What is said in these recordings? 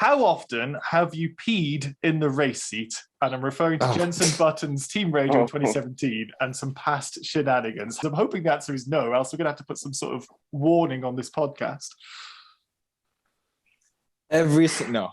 How often have you peed in the race seat? And I'm referring to Jenson Button's Team Radio 2017 and some past shenanigans. I'm hoping the answer is no, else we're going to have to put some sort of warning on this podcast. No.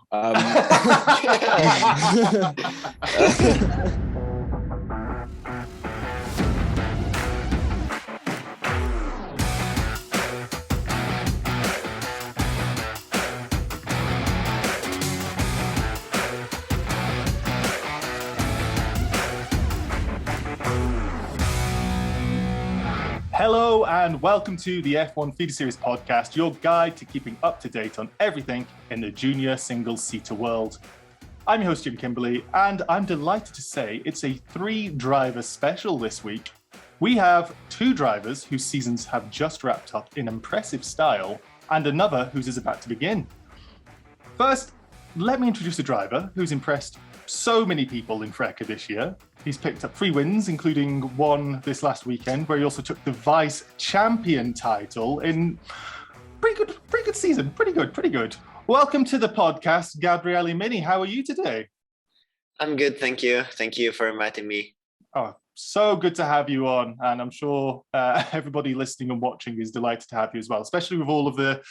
Hello and welcome to the F1 Feeder Series podcast, your guide to keeping up to date on everything in the junior single-seater world. I'm your host, Jim Kimberley, and I'm delighted to say it's a 3-driver special this week. We have 2 drivers whose seasons have just wrapped up in impressive style, and another whose is about to begin. First, let me introduce a driver who's impressed so many people in FRECA this year. He's picked up 3 wins, including one this last weekend, where he also took the vice champion title in pretty good season. Pretty good. Welcome to the podcast, Gabriele Mini. How are you today? I'm good, thank you. Thank you for inviting me. Oh, so good to have you on, and I'm sure everybody listening and watching is delighted to have you as well, especially with all of the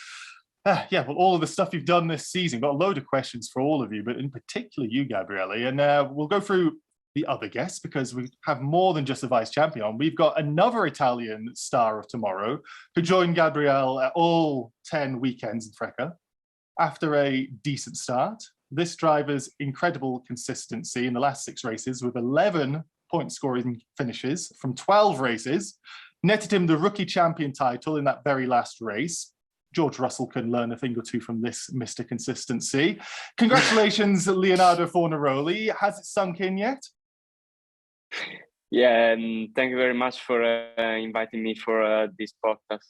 all of the stuff you've done this season. Got a load of questions for all of you, but in particular you, Gabriele, and we'll go through the other guests because we have more than just a vice champion. We've got another Italian star of tomorrow who joined Gabriele at all 10 weekends in FRECA after a decent start. This driver's incredible consistency in the last 6 races with 11 point scoring finishes from 12 races netted him the rookie champion title in that very last race. George Russell can learn a thing or two from this Mr. Consistency. Congratulations, Leonardo Fornaroli. Has it sunk in yet? Yeah, and thank you very much for inviting me for this podcast.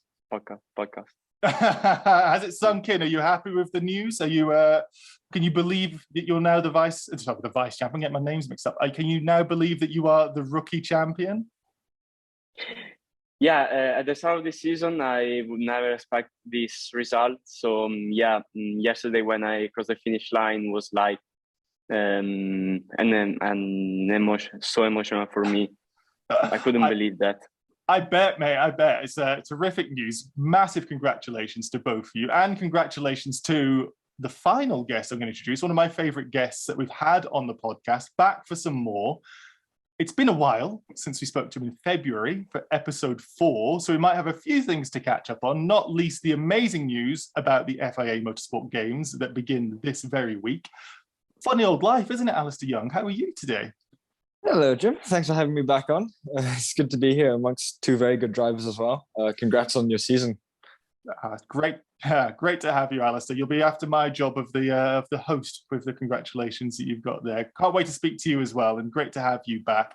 Has it sunk in? Are you happy with the news? Are you? Can you believe that you're now the vice champion? Get my names mixed up. Can you now believe that you are the rookie champion? Yeah, at the start of the season, I would never expect this result. So yesterday when I crossed the finish line was like an emotion, so emotional for me. I couldn't believe that. I bet, mate. I bet. It's terrific news. Massive congratulations to both of you, and congratulations to the final guest I'm going to introduce, one of my favorite guests that we've had on the podcast, back for some more. It's been a while since we spoke to him in February for episode 4, so we might have a few things to catch up on, not least the amazing news about the FIA Motorsport Games that begin this very week. Funny old life, isn't it, Alister Yoong? How are you today? Hello, Jim. Thanks for having me back on. It's good to be here amongst 2 very good drivers as well. Congrats on your season. Great to have you, Alister. You'll be after my job of the host with the congratulations that you've got there. Can't wait to speak to you as well, and great to have you back.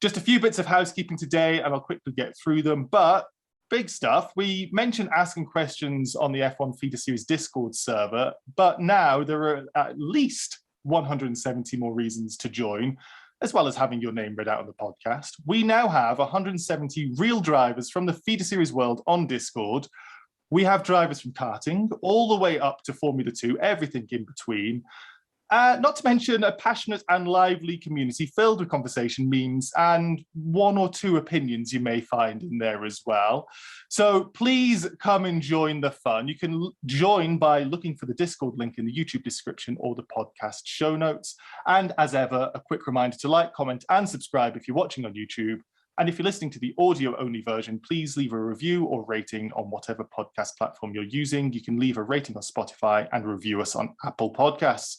Just a few bits of housekeeping today, and I'll quickly get through them, but big stuff. We mentioned asking questions on the F1 Feeder Series Discord server, but now there are at least 170 more reasons to join, as well as having your name read out on the podcast. We now have 170 real drivers from the Feeder Series world on Discord. We have drivers from karting all the way up to Formula 2, everything in between. Not to mention a passionate and lively community filled with conversation, memes, and 1 or 2 opinions you may find in there as well. So please come and join the fun. You can join by looking for the Discord link in the YouTube description or the podcast show notes. And as ever, a quick reminder to like, comment, and subscribe if you're watching on YouTube. And if you're listening to the audio-only version, please leave a review or rating on whatever podcast platform you're using. You can leave a rating on Spotify and review us on Apple Podcasts.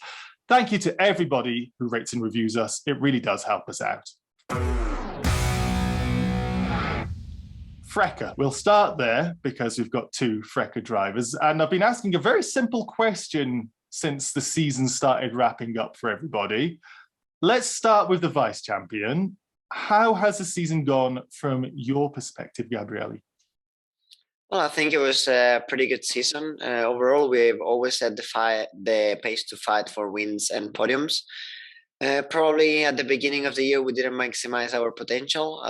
Thank you to everybody who rates and reviews us. It really does help us out. FRECA. We'll start there because we've got 2 FRECA drivers. And I've been asking a very simple question since the season started wrapping up for everybody. Let's start with the vice champion. How has the season gone from your perspective, Gabriele? Well, I think it was a pretty good season. Overall, we've always had the pace to fight for wins and podiums. Probably at the beginning of the year, we didn't maximize our potential.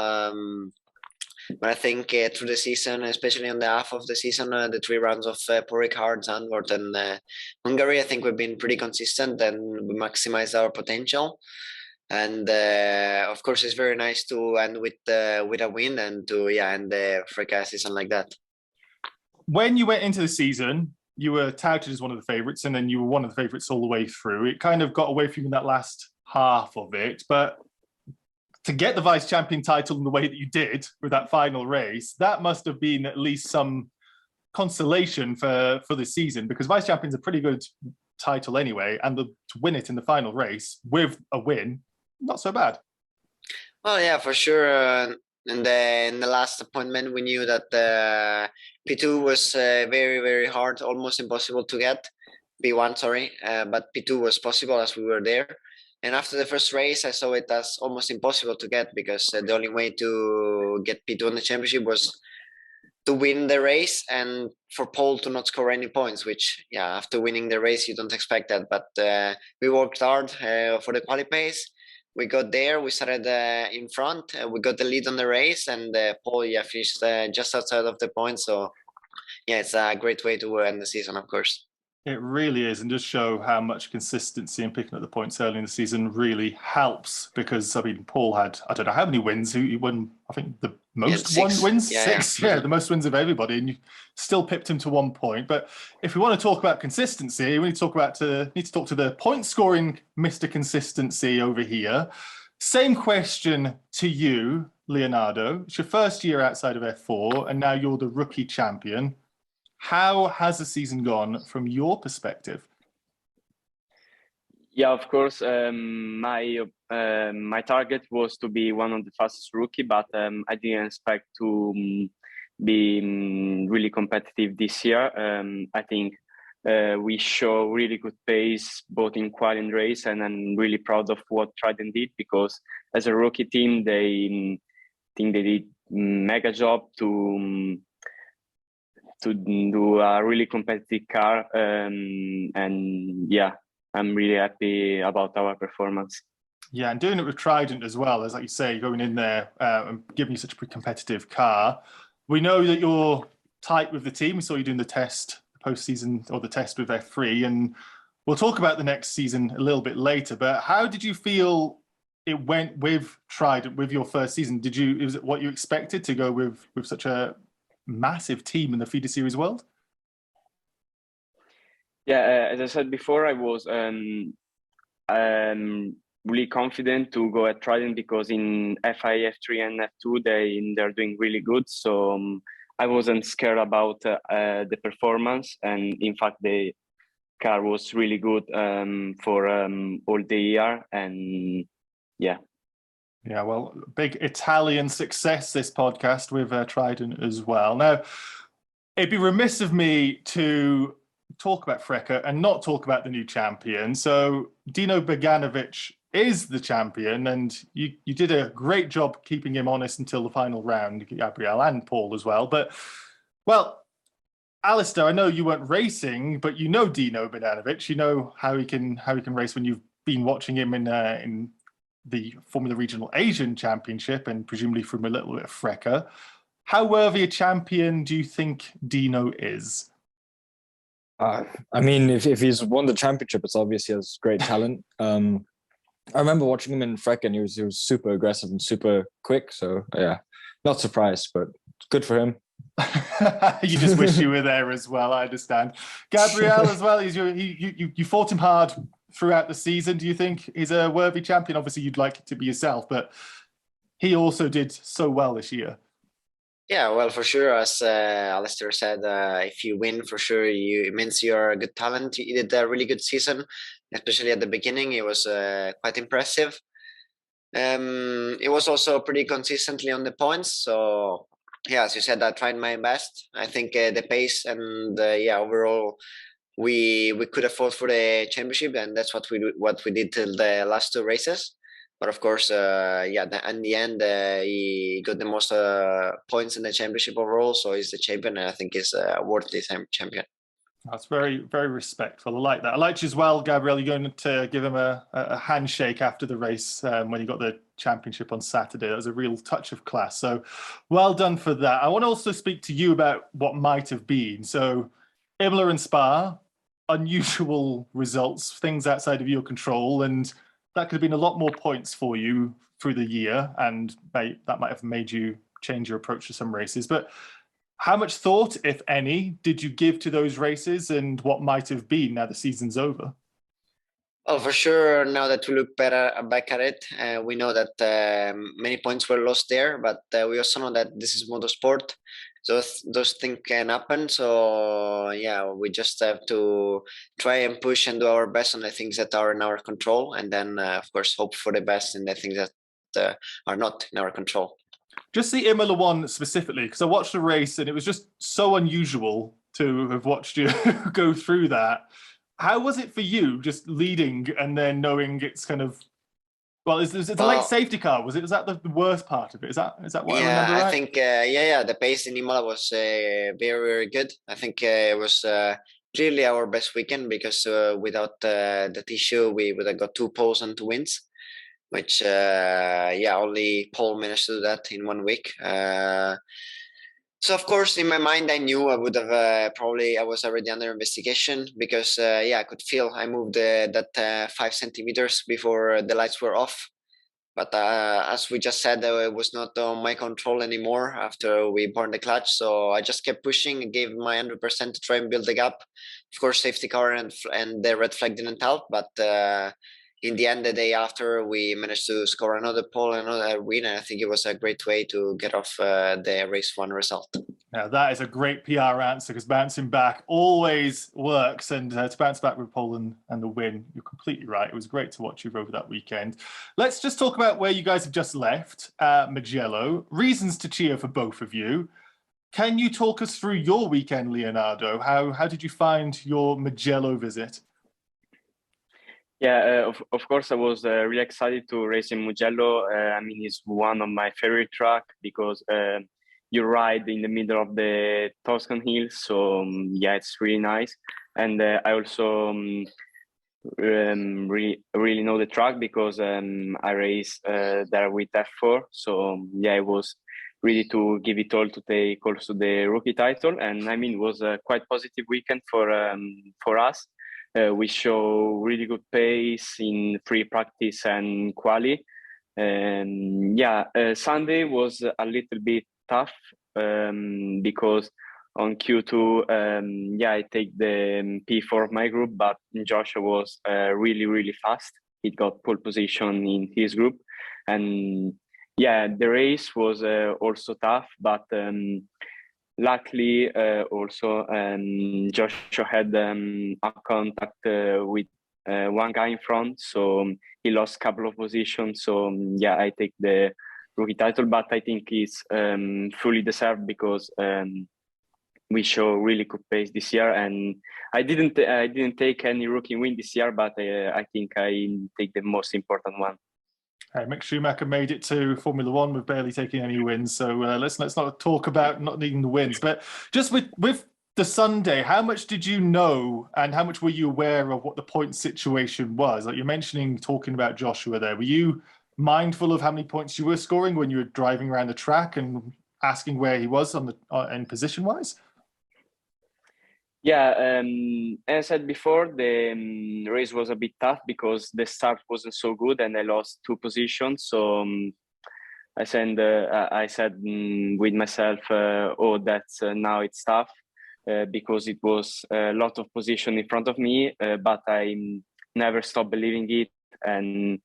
But I think through the season, especially on the half of the season, the 3 rounds of Paul Ricard, Zandvoort, and Hungary, I think we've been pretty consistent and we maximized our potential. And of course, it's very nice to end with a win and to end the FRECA season like that. When you went into the season, you were touted as one of the favourites, and then you were one of the favourites all the way through. It kind of got away from you in that last half of it, but to get the vice champion title in the way that you did with that final race, that must have been at least some consolation for the season, because vice champion's a pretty good title anyway, and to win it in the final race with a win, not so bad. Well, yeah, for sure. In the last appointment, we knew that P2 was very, very hard, almost impossible to get. P1, sorry, but P2 was possible as we were there. And after the first race, I saw it as almost impossible to get, because the only way to get P2 on the championship was to win the race and for Paul to not score any points, which, after winning the race, you don't expect that. But we worked hard for the quali pace. We got there, we started in front, we got the lead on the race, and Paul finished just outside of the point. So, it's a great way to end the season, of course. It really is, and just show how much consistency and picking up the points early in the season really helps, because, I mean, Paul had, I don't know how many wins, he won, I think the most wins, six, the most wins of everybody, and you still pipped him to 1 point. But if we want to talk about consistency, we need to talk to the point scoring Mr. Consistency over here. Same question to you, Leonardo. It's your first year outside of F4, and now you're the rookie champion. How has the season gone from your perspective? Yeah, of course. My target was to be one of the fastest rookie, but I didn't expect to be really competitive this year. I think we show really good pace both in quali and race, and I'm really proud of what Trident did, because as a rookie team, they think they did mega job to do a really competitive car, and I'm really happy about our performance. Yeah, and doing it with Trident as well, as like you say, going in there and giving you such a competitive car. We know that you're tight with the team. We saw you doing the test, the postseason, or the test with F3, and we'll talk about the next season a little bit later. But how did you feel it went with Trident with your first season? Was it what you expected to go with such a massive team in the FIDE Series world? Yeah, as I said before, I was really confident to go at Trident, because in FI, F3 and F2 they're doing really good. So I wasn't scared about the performance, and in fact the car was really good for all the year. And yeah, well, big Italian success, this podcast with Trident as well. Now, it'd be remiss of me to talk about FRECA and not talk about the new champion. So Dino Beganovic is the champion, and you did a great job keeping him honest until the final round, Gabriele and Paul as well. But, well, Alister, I know you weren't racing, but you know Dino Beganovic. You know how he can race when you've been watching him in the Formula Regional Asian Championship, and presumably from a little bit of FRECA. How worthy a champion do you think Dino is? I mean, if he's won the championship, it's obvious he has great talent. I remember watching him in FRECA, and he was super aggressive and super quick. So yeah, not surprised, but good for him. You just wish you were there as well. I understand. Gabriele as well. You fought him hard throughout the season. Do you think he's a worthy champion? Obviously, you'd like it to be yourself, but he also did so well this year. Yeah, well, for sure, as Alister said, if you win, for sure, it means you're a good talent. He did a really good season, especially at the beginning. It was quite impressive. It was also pretty consistently on the points. So, yeah, as you said, I tried my best. I think the pace and overall, we could have fought for the championship, and that's what we did till the last 2 races. But of course, in the end, he got the most points in the championship overall, so he's the champion, and I think he's a worthy champion. That's very, very respectful. I like that. I liked you as well, Gabriele. You're going to give him a handshake after the race when he got the championship on Saturday. That was a real touch of class. So well done for that. I want to also speak to you about what might have been. So Imola and Spa, unusual results, things outside of your control, and that could have been a lot more points for you through the year, and that might have made you change your approach to some races. But how much thought, if any, did you give to those races and what might have been now the season's over? Well, for sure, now that we look back at it, we know that many points were lost there, but we also know that this is motorsport. Those things can happen. So yeah, we just have to try and push and do our best on the things that are in our control, and then of course hope for the best in the things that are not in our control. Just the Imola one specifically, because I watched the race and it was just so unusual to have watched you go through that. How was it for you, just leading and then knowing it's kind of, well, it's a late safety car? Was that the worst part of it? Is that what I remember right? I think the pace in Imola was very, very good. I think it was clearly our best weekend because without that issue, we would have got 2 poles and 2 wins, which only Paul managed to do that in 1 week. So of course, in my mind, I knew I would have I was already under investigation because I could feel I moved that 5 centimeters before the lights were off. But as we just said, it was not on my control anymore after we burned the clutch. So I just kept pushing and gave my 100% to try and build the gap. Of course, safety car and the red flag didn't help, but in the end, the day after, we managed to score another pole, another win. And I think it was a great way to get off the race 1 result. Now, that is a great PR answer because bouncing back always works. And to bounce back with pole and the win, you're completely right. It was great to watch you over that weekend. Let's just talk about where you guys have just left, Mugello. Reasons to cheer for both of you. Can you talk us through your weekend, Leonardo? How did you find your Mugello visit? Yeah, of course, I was really excited to race in Mugello. I mean, it's one of my favorite track because you ride in the middle of the Toscan hills. So it's really nice. And I also really know the track because I race there with F4. So I was ready to give it all to take also the rookie title. And I mean, it was a quite positive weekend for us. We show really good pace in free practice and quali. Sunday was a little bit tough because on Q2, I take the P4 of my group, but Joshua was really, really fast. He got pole position in his group. And the race was also tough, but luckily, also Joshua had a contact with one guy in front, so he lost a couple of positions. So I take the rookie title, but I think it's fully deserved because we show really good pace this year. And I didn't take any rookie win this year, but I think I take the most important one. Hey, Mick Schumacher made it to Formula One with barely taking any wins. So let's not talk about not needing the wins. But just with the Sunday, how much did you know and how much were you aware of what the point situation was? Like you're talking about Joshua there. Were you mindful of how many points you were scoring when you were driving around the track and asking where he was on in position-wise? Yeah, as I said before, the race was a bit tough because the start wasn't so good and I lost 2 positions. So I said with myself, that's now it's tough because it was a lot of position in front of me, but I never stopped believing it. And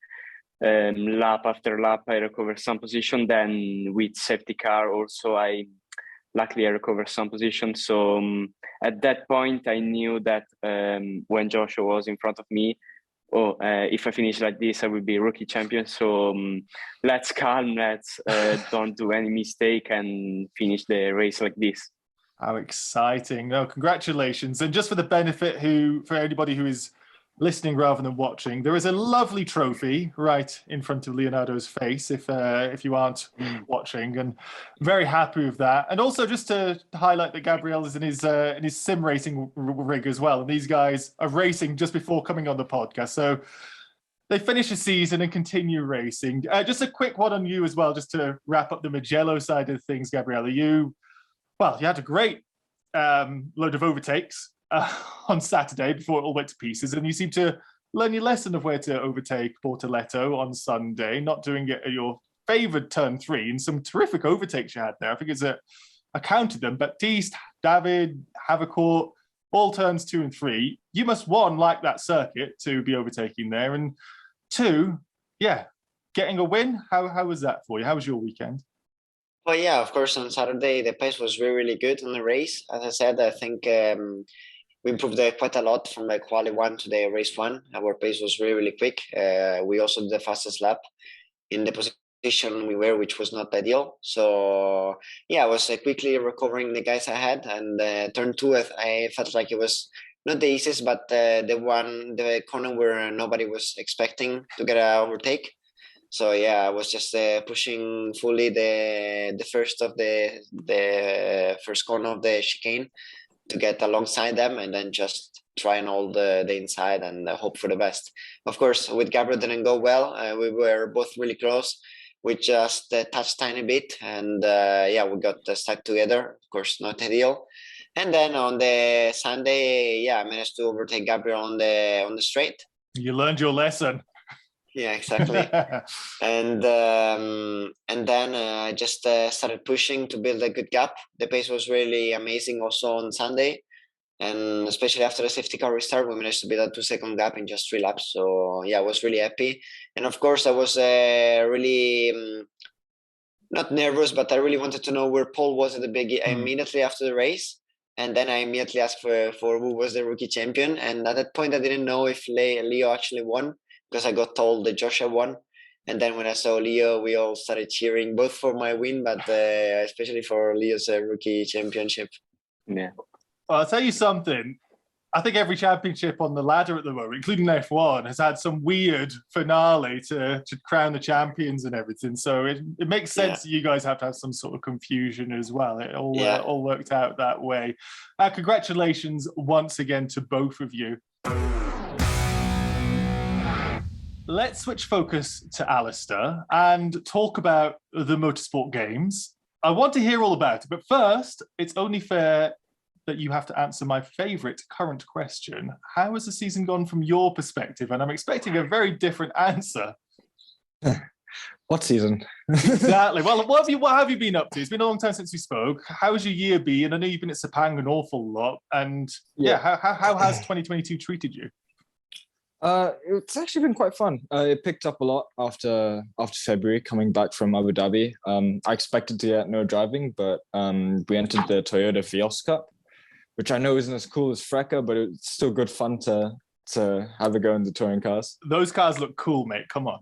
lap after lap, I recovered some position. Then with safety car also, luckily I recovered some position. So at that point, I knew that when Joshua was in front of me, if I finish like this, I will be rookie champion. So let's calm, let's don't do any mistake and finish the race like this. How exciting. No, congratulations. And just for the benefit for anybody who is listening rather than watching, there is a lovely trophy right in front of Leonardo's face if you aren't watching, and very happy with that. And also just to highlight that Gabriele is in his sim racing rig as well, and these guys are racing just before coming on the podcast, so they finish the season and continue racing. Just a quick one on you as well, just to wrap up the Mugello side of things, Gabriele. You had a great load of overtakes on Saturday before it all went to pieces, and you seem to learn your lesson of where to overtake Bortoletto on Sunday, not doing it at your favoured turn 3, and some terrific overtakes you had there. I think I counted them, Baptiste, David, Havercourt, all turns 2 and 3. You must, one, like that circuit to be overtaking there, and 2, getting a win. How was that for you? How was your weekend? Well, yeah, of course, on Saturday, the pace was really, really good on the race. As I said, I think we improved quite a lot from the quali 1 to the race 1. Our pace was really, really quick. We also did the fastest lap in the position we were, which was not ideal. So, I was quickly recovering the guys I had. And turn 2, I felt like it was not the easiest, but the corner where nobody was expecting to get an overtake. So I was just pushing fully the first of the first corner of the chicane to get alongside them, and then just trying all the inside and hope for the best. Of course, with Gabriel didn't go well. We were both really close. We just touched tiny bit, and we got stuck together. Of course, not ideal. And then on the Sunday, I managed to overtake Gabriel on the straight. You learned your lesson. Yeah, exactly. And then I just started pushing to build a good gap. The pace was really amazing also on Sunday, and especially after the safety car restart, we managed to build a 2-second gap in just 3 laps. So I was really happy. And of course, I was really not nervous, but I really wanted to know where Paul was at the beginning immediately after the race. And then I immediately asked for who was the rookie champion. And at that point, I didn't know if Leo actually won, because I got told that Joshua won. And then when I saw Leo, we all started cheering, both for my win, but especially for Leo's rookie championship. Yeah. Well, I'll tell you something. I think every championship on the ladder at the moment, including F1, has had some weird finale to crown the champions and everything. So it makes sense that you guys have to have some sort of confusion as well. It all worked out that way. Congratulations once again to both of you. Let's switch focus to Alister and talk about the Motorsport Games. I want to hear all about it, but first, it's only fair that you have to answer my favourite current question. How has the season gone from your perspective? And I'm expecting a very different answer. What season? Exactly. Well, what have you been up to? It's been a long time since we spoke. How's your year been? I know you've been at Sepang an awful lot. And how has 2022 treated you? It's actually been quite fun. It picked up a lot after February, coming back from Abu Dhabi. I expected to get no driving, but we entered the Toyota Vios Cup, which I know isn't as cool as FRECA, but it's still good fun to have a go in the touring cars. Those cars look cool, mate. Come on.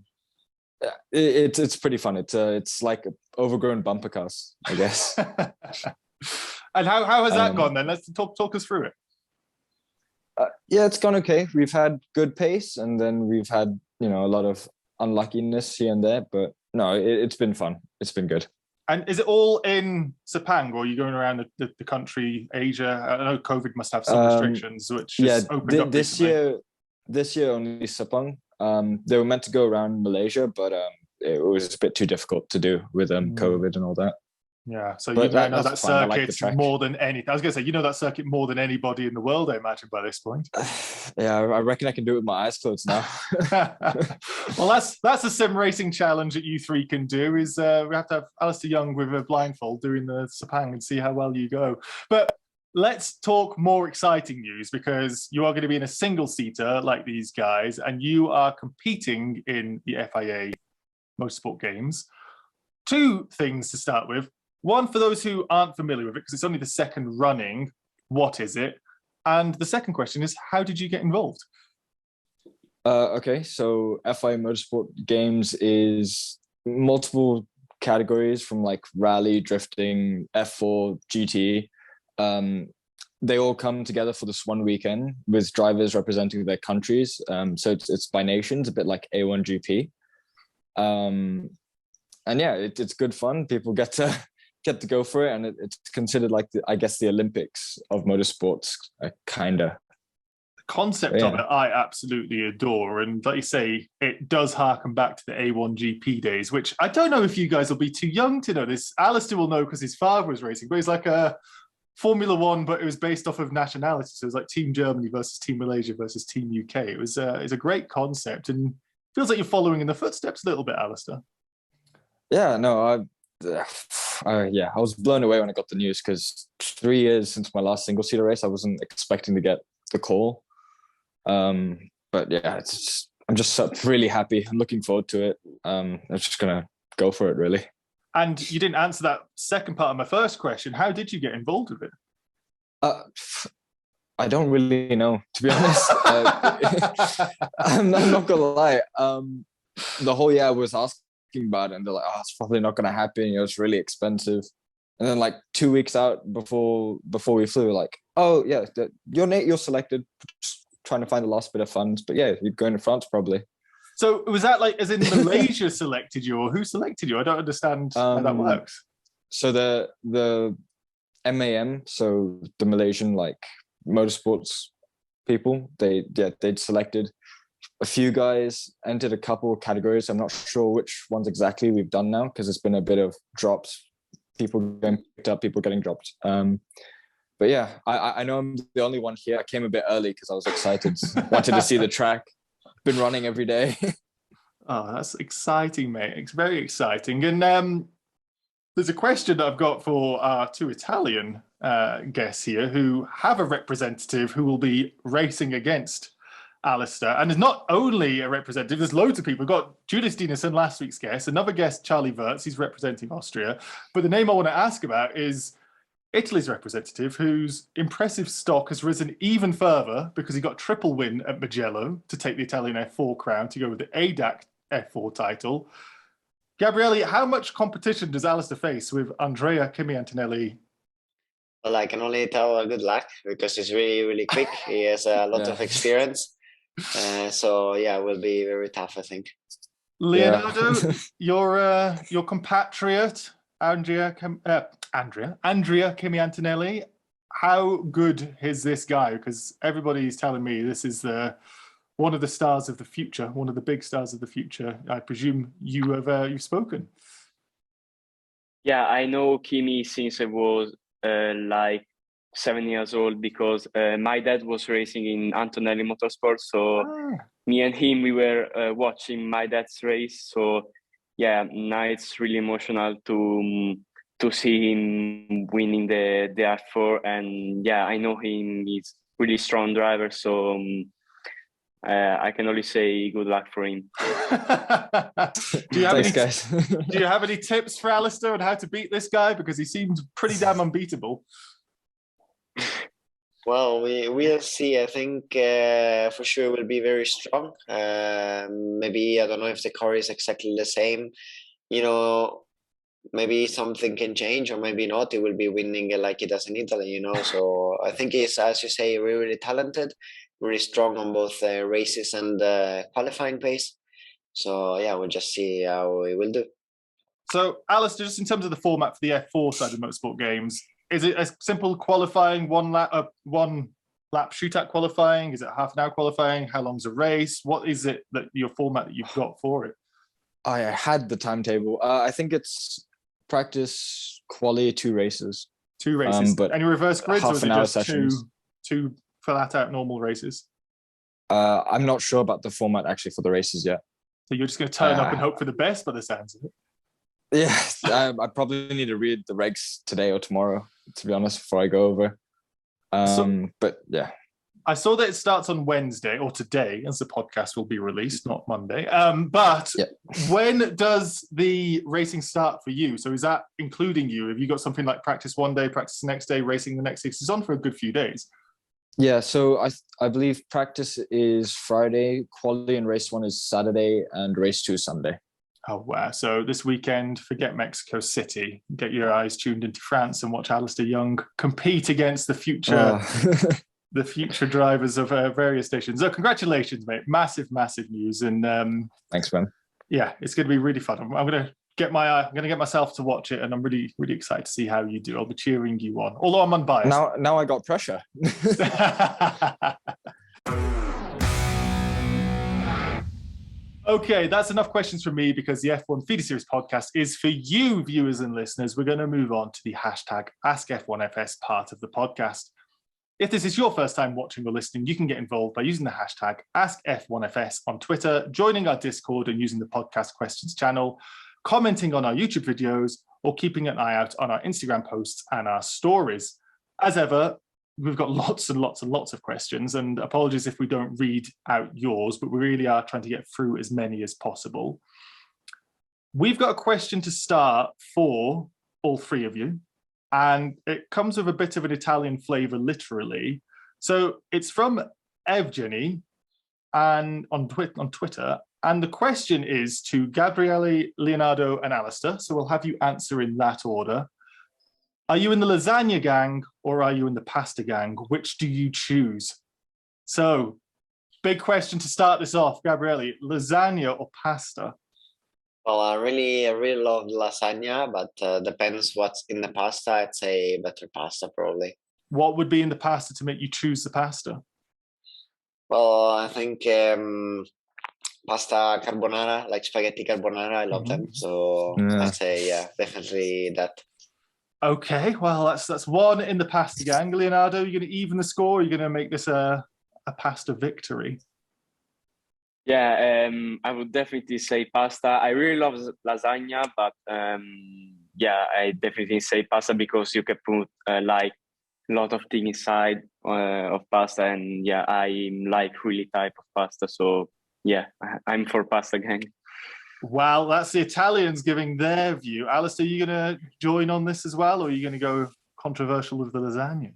Yeah, it's pretty fun. It's like overgrown bumper cars, I guess. And how has that gone then? Let's talk us through it. It's gone okay. We've had good pace, and then we've had a lot of unluckiness here and there. But no, it's been fun. It's been good. And is it all in Sepang, or are you going around the country, Asia? I know COVID must have some restrictions, which has opened up this year only Sepang. They were meant to go around Malaysia, but it was a bit too difficult to do with COVID and all that. Yeah, so but you know that circuit like more than anything. I was going to say, you know that circuit more than anybody in the world, I imagine, by this point. Yeah, I reckon I can do it with my eyes closed now. Well, that's a sim racing challenge that you three can do, is we have to have Alister Yoong with a blindfold doing the Sepang and see how well you go. But let's talk more exciting news, because you are going to be in a single-seater like these guys, and you are competing in the FIA Motorsport Games. 2 things to start with. One, for those who aren't familiar with it, because it's only the second running, what is it? And the second question is, how did you get involved? Okay, so FIA Motorsport Games is multiple categories, from like rally, drifting, F4, GT. they all come together for this one weekend with drivers representing their countries. So it's by nations, a bit like A1GP. And yeah, it's good fun. People get to go for it, and it's considered like I guess the Olympics of motorsports, kinda. The concept of it, I absolutely adore, and like you say, it does harken back to the A1GP days, which I don't know if you guys will be too young to know this. Alister will know because his father was racing, but he's like a Formula One, but it was based off of nationality. So it was like Team Germany versus Team Malaysia versus Team UK. It's a great concept, and feels like you're following in the footsteps a little bit, Alister. Yeah, no, I was blown away when I got the news, because 3 years since my last single-seater race, I wasn't expecting to get the call. But yeah, I'm just really happy. I'm looking forward to it. I'm just gonna go for it, really. And you didn't answer that second part of my first question. How did you get involved with it? I don't really know, to be honest. I'm not gonna lie. The whole year I was asking about it, and they're like, "Oh, it's probably not gonna happen. You know, it's really expensive." And then like 2 weeks out before we flew, we're like, "Oh yeah, you're selected." Just trying to find the last bit of funds, but yeah, you're going to France probably. So was that like, as in Malaysia selected you, or who selected you? I don't understand how that works. So the MAM, so the Malaysian like motorsports people, they'd selected a few guys, entered a couple of categories. I'm not sure which ones exactly we've done now, because it's been a bit of drops, people getting picked up, people getting dropped. But yeah, I know I'm the only one here. I came a bit early because I was excited, wanted to see the track. Been running every day. Oh, that's exciting, mate. It's very exciting. And there's a question that I've got for our two Italian guests here who have a representative who will be racing against Alister. And there's not only a representative, there's loads of people. We've got Judith Dinesen, last week's guest, another guest, Charlie Wirtz, he's representing Austria. But the name I want to ask about is Italy's representative, whose impressive stock has risen even further because he got triple win at Mugello to take the Italian F4 crown to go with the ADAC F4 title. Gabriele, how much competition does Alister face with Andrea, Kimi, Antonelli? Well, I can only tell good luck, because he's really, really quick. He has a lot of experience. So yeah, it will be very tough, I think. Leonardo, your compatriot, Andrea, Kimi Antonelli, how good is this guy? Because everybody's telling me this is one of the stars of the future, one of the big stars of the future. I presume you've spoken. Yeah, I know Kimi since I was like 7 years old, because my dad was racing in Antonelli Motorsport. So me and him, we were watching my dad's race. So yeah, now it's really emotional to see him winning the F4. And yeah, I know him, he's really strong driver. So I can only say good luck for him. Do you have Thanks, guys. Do you have any tips for Alister on how to beat this guy? Because he seems pretty damn unbeatable. Well, we'll see. I think for sure will be very strong. Maybe, I don't know if the car is exactly the same. You know, maybe something can change, or maybe not. He will be winning like he does in Italy, you know. So I think he's, as you say, really, really talented, really strong on both races and qualifying pace. So yeah, we'll just see how he will do. So Alister, just in terms of the format for the F4 side of Motorsport Games, is it a simple qualifying, one lap shootout qualifying? Is it half an hour qualifying? How long's a race? What is it that your format that you've got for it? I had the timetable. I think it's practice, quali, 2 races. 2 races. But any reverse grids, or is it just sessions. two flat out normal races? I'm not sure about the format actually for the races yet. So you're just going to turn up and hope for the best by the sounds of it? Yeah, I probably need to read the regs today or tomorrow, to be honest, before I go over. But yeah. I saw that it starts on Wednesday, or today, as the podcast will be released, not Monday. But when does the racing start for you? So is that including you? Have you got something like practice one day, practice the next day, racing the next 6? It's on for a good few days. Yeah, so I believe practice is Friday, quali and race 1 is Saturday, and race 2 Sunday. Oh, wow. So this weekend, forget Mexico City. Get your eyes tuned into France and watch Alister Yoong compete against the future the future drivers of various stations. So congratulations, mate. Massive, massive news. And thanks, man. Yeah, it's going to be really fun. I'm going to get myself to watch it, and I'm really, really excited to see how you do. I'll be cheering you on, although I'm unbiased. Now I got pressure. Okay, that's enough questions from me, because the F1 Feeder Series podcast is for you, viewers and listeners. We're going to move on to the hashtag AskF1FS part of the podcast. If this is your first time watching or listening, you can get involved by using the hashtag AskF1FS on Twitter, joining our Discord and using the podcast questions channel, commenting on our YouTube videos, or keeping an eye out on our Instagram posts and our stories. As ever, we've got lots and lots and lots of questions, and apologies if we don't read out yours, but we really are trying to get through as many as possible. We've got a question to start for all three of you, and it comes with a bit of an Italian flavor, literally. So it's from Evgeny and on Twitter, and the question is to Gabriele, Leonardo, and Alister. So we'll have you answer in that order. Are you in the lasagna gang or are you in the pasta gang? Which do you choose? So, big question to start this off, Gabriele, lasagna or pasta? Well, I really love lasagna, but depends what's in the pasta. I'd say better pasta, probably. What would be in the pasta to make you choose the pasta? Well, I think pasta carbonara, like spaghetti carbonara. I love them. So I'd say, yeah, definitely that. Okay, well, that's one in the pasta gang. Leonardo, you're going to even the score, or are you going to make this a pasta victory? Yeah, I would definitely say pasta. I really love lasagna, but yeah, I definitely say pasta, because you can put like a lot of things inside of pasta, and yeah, I like really type of pasta. So yeah, I'm for pasta gang. Well, that's the Italians giving their view. Alister, are you going to join on this as well, or are you going to go controversial with the lasagna?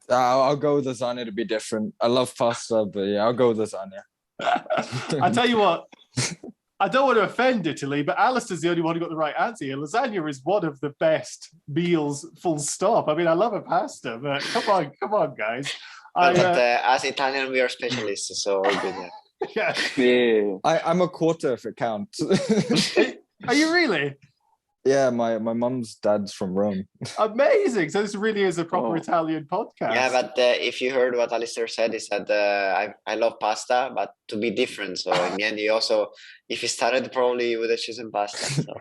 I'll go with lasagna to be different. I love pasta, but yeah, I'll go with lasagna. I tell you what, I don't want to offend Italy, but Alister's the only one who got the right answer here. Lasagna is one of the best meals, full stop. I mean, I love a pasta, but come on, guys. But as Italian, we are specialists, so we're good. Yeah. I'm a quarter if it counts. Are you really? Yeah, my mum's dad's from Rome. Amazing. So this really is a proper Italian podcast. Yeah, but if you heard what Alister said, he said, I love pasta, but to be different. So in the end, he also, if he started, probably he would have chosen pasta. So.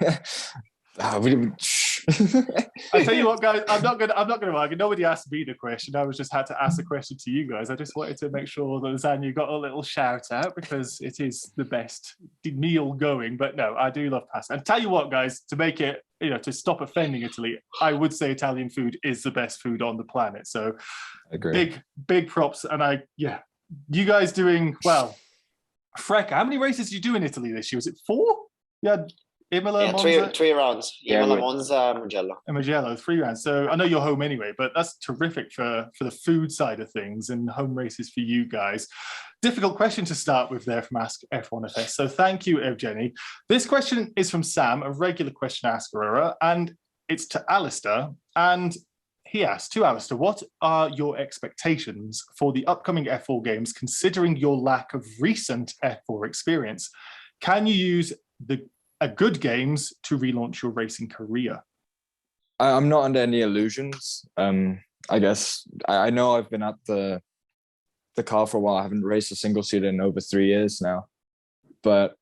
I tell you what, guys, I'm not gonna argue. Nobody asked me the question. I was just had to ask the question to you guys. I just wanted to make sure that lasagna got a little shout out, because it is the best meal going. But no, I do love pasta. And tell you what, guys, to make it, to stop offending Italy, I would say Italian food is the best food on the planet. So big props. And you guys doing well. FRECA, how many races did you do in Italy this year? Was it 4? Yeah. Imola, yeah, Monza? three rounds. Imola, Monza, Mugello. And Mugello, 3 rounds. So I know you're home anyway, but that's terrific for the food side of things and home races for you guys. Difficult question to start with there from Ask F1FS. So thank you, Evgeny. This question is from Sam, a regular question asker, and it's to Alister. And he asked to Alister, what are your expectations for the upcoming F4 games, considering your lack of recent F4 experience? Can you use a good games to relaunch your racing career? I'm not under any illusions. I guess I know I've been at the car for a while. I haven't raced a single seater in over 3 years now, but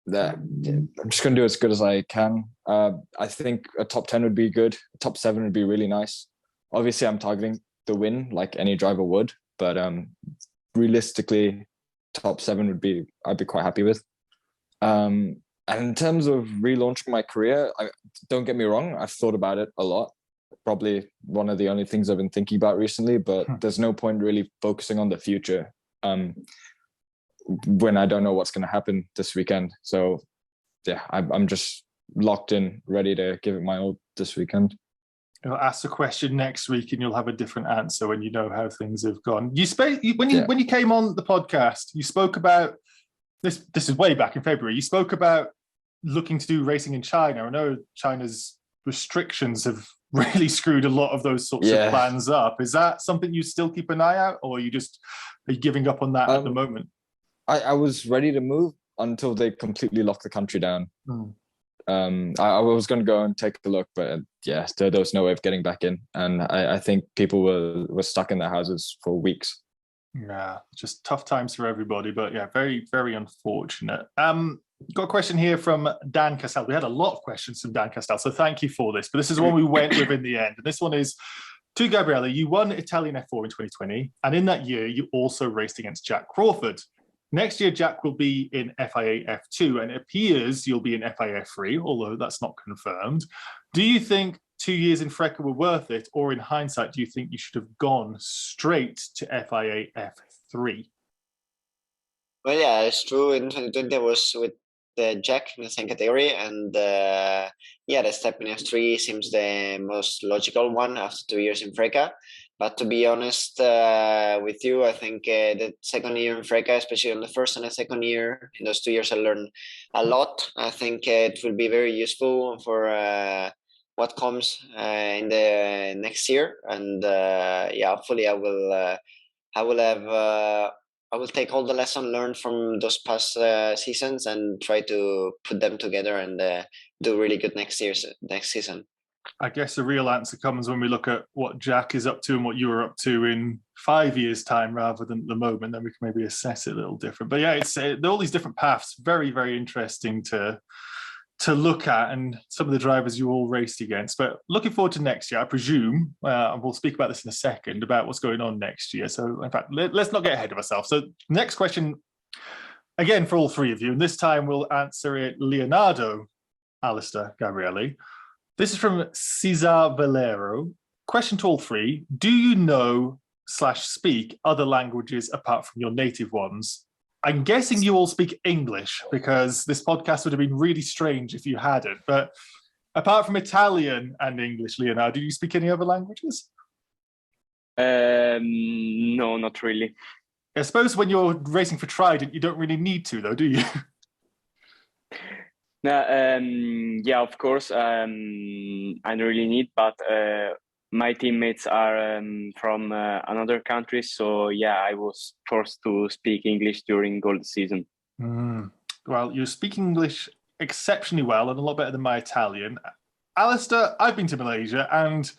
I'm just going to do as good as I can. I think a top 10 would be good. A top 7 would be really nice. Obviously, I'm targeting the win like any driver would, but realistically, top 7 I'd be quite happy with. And in terms of relaunching my career, don't get me wrong, I've thought about it a lot. Probably one of the only things I've been thinking about recently, but there's no point really focusing on the future when I don't know what's going to happen this weekend. So yeah, I'm just locked in, ready to give it my all this weekend. I'll ask the question next week and you'll have a different answer when you know how things have gone. When you came on the podcast, you spoke about, this is way back in February, you spoke about looking to do racing in China. I know China's restrictions have really screwed a lot of those sorts of plans up. Is that something you still keep an eye out, or are you giving up on that at the moment? I was ready to move until they completely locked the country down. I was going to go and take a look, but yeah, there was no way of getting back in. And I think people were stuck in their houses for weeks. Yeah, just tough times for everybody, but yeah, very, very unfortunate. Got a question here from Dan Castell. We had a lot of questions from Dan Castell, so thank you for this. But this is one we went with in the end. And this one is to Gabriele. You won Italian F4 in 2020, and in that year, you also raced against Jack Crawford. Next year, Jack will be in FIA F2, and it appears you'll be in FIA F3, although that's not confirmed. Do you think 2 years in FRECA were worth it, or in hindsight, do you think you should have gone straight to FIA F3? Well, yeah, it's true. In 2020, I was with Jack in the same category, and yeah, the step in F3 seems the most logical one after 2 years in FRECA. But to be honest with you, I think the second year in FRECA, especially on the first and the second year, in those 2 years, I learned a lot. I think it will be very useful for what comes in the next year. And yeah, hopefully I will take all the lessons learned from those past seasons and try to put them together and do really good next season. I guess the real answer comes when we look at what Jack is up to and what you were up to in 5 years' time rather than at the moment. Then we can maybe assess it a little different. But yeah, it's all these different paths. Very, very interesting to look at, and some of the drivers you all raced against. But looking forward to next year, I presume, and we'll speak about this in a second, about what's going on next year. So in fact, let's not get ahead of ourselves. So next question, again, for all three of you, and this time we'll answer it Leonardo, Alister, Gabriele. This is from Cesar Valero. Question to all three. Do you know / speak other languages apart from your native ones? I'm guessing you all speak English, because this podcast would have been really strange if you hadn't. But apart from Italian and English, Leonardo, do you speak any other languages? No, not really. I suppose when you're racing for Trident, you don't really need to, though, do you? Yeah, of course, I don't really need, but my teammates are from another country, so yeah, I was forced to speak English during Gold season. Well, you're speaking English exceptionally well and a lot better than my Italian. Alister, I've been to Malaysia, and